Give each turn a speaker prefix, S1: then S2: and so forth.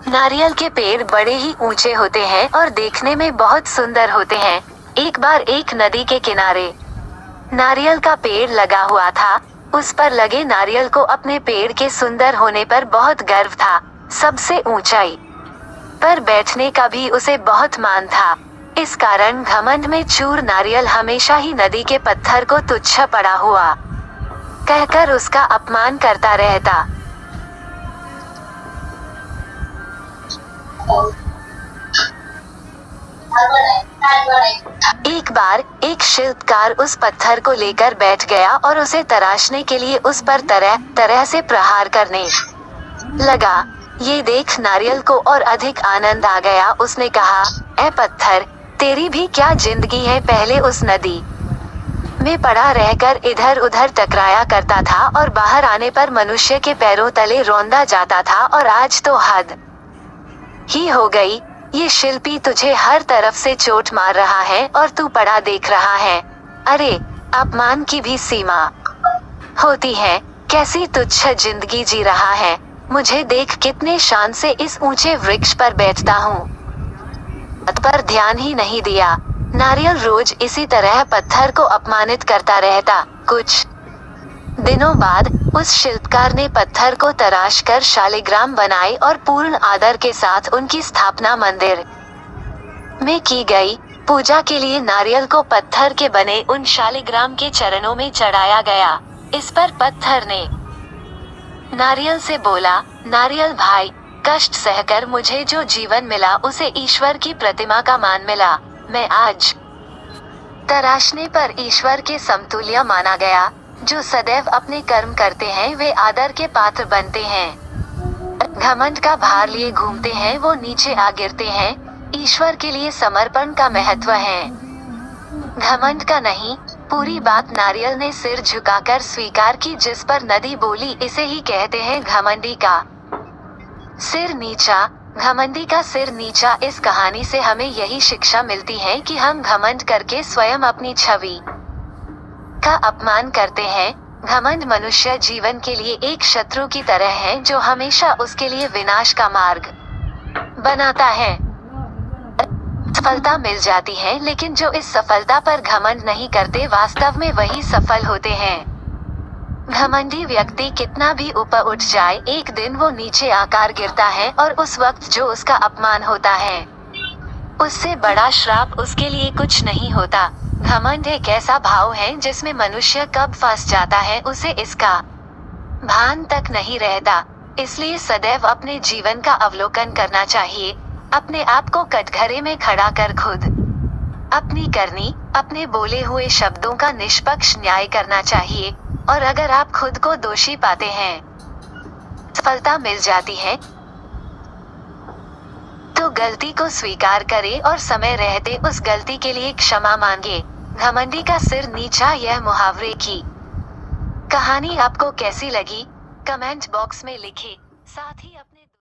S1: नारियल के पेड़ बड़े ही ऊंचे होते हैं और देखने में बहुत सुंदर होते हैं। एक बार एक नदी के किनारे नारियल का पेड़ लगा हुआ था। उस पर लगे नारियल को अपने पेड़ के सुंदर होने पर बहुत गर्व था। सबसे ऊंचाई पर बैठने का भी उसे बहुत मान था। इस कारण घमंड में चूर नारियल हमेशा ही नदी के पत्थर को तुच्छ पड़ा हुआ कहकर उसका अपमान करता रहता। एक बार एक शिल्पकार उस पत्थर को लेकर बैठ गया और उसे तराशने के लिए उस पर तरह तरह से प्रहार करने लगा। ये देख नारियल को और अधिक आनंद आ गया। उसने कहा, ऐ पत्थर, तेरी भी क्या जिंदगी है। पहले उस नदी में पड़ा रहकर इधर उधर टकराया करता था और बाहर आने पर मनुष्य के पैरों तले रौंदा जाता था, और आज तो हद ही हो गई। ये शिल्पी तुझे हर तरफ से चोट मार रहा है और तू पड़ा देख रहा है। अरे, अपमान की भी सीमा होती है। कैसी तुच्छ जिंदगी जी रहा है। मुझे देख कितने शान से इस ऊंचे वृक्ष पर बैठता हूँ। पर ध्यान ही नहीं दिया। नारियल रोज इसी तरह पत्थर को अपमानित करता रहता। कुछ दिनों बाद उस शिल्पकार ने पत्थर को तराश कर शालिग्राम बनाए और पूर्ण आदर के साथ उनकी स्थापना मंदिर में की गई। पूजा के लिए नारियल को पत्थर के बने उन शालिग्राम के चरणों में चढ़ाया गया। इस पर पत्थर ने नारियल से बोला, नारियल भाई, कष्ट सहकर मुझे जो जीवन मिला उसे ईश्वर की प्रतिमा का मान मिला। मैं आज तराशने पर ईश्वर के समतुल्य माना गया। जो सदैव अपने कर्म करते हैं वे आदर के पात्र बनते हैं। घमंड का भार लिए घूमते हैं वो नीचे आ गिरते हैं। ईश्वर के लिए समर्पण का महत्व है, घमंड का नहीं। पूरी बात नारियल ने सिर झुकाकर स्वीकार की। जिस पर नदी बोली, इसे ही कहते हैं घमंडी का सिर नीचा। घमंडी का सिर नीचा। इस कहानी से हमें यही शिक्षा मिलती है कि हम घमंड करके स्वयं अपनी छवि का अपमान करते हैं। घमंड मनुष्य जीवन के लिए एक शत्रु की तरह है जो हमेशा उसके लिए विनाश का मार्ग बनाता है। सफलता मिल जाती है, लेकिन जो इस सफलता पर घमंड नहीं करते वास्तव में वही सफल होते हैं। घमंडी व्यक्ति कितना भी ऊपर उठ जाए, एक दिन वो नीचे आकर गिरता है, और उस वक्त जो उसका अपमान होता है उससे बड़ा श्राप उसके लिए कुछ नहीं होता। घमंड एक ऐसा भाव है जिसमें मनुष्य कब फंस जाता है उसे इसका भान तक नहीं रहता। इसलिए सदैव अपने जीवन का अवलोकन करना चाहिए। अपने आप को कटघरे में खड़ा कर खुद अपनी करनी, अपने बोले हुए शब्दों का निष्पक्ष न्याय करना चाहिए। और अगर आप खुद को दोषी पाते हैं, सफलता मिल जाती है, तो गलती को स्वीकार करें और समय रहते उस गलती के लिए क्षमा मांगे। घमंडी का सिर नीचा। यह मुहावरे की कहानी आपको कैसी लगी, कमेंट बॉक्स में लिखें। साथ ही अपने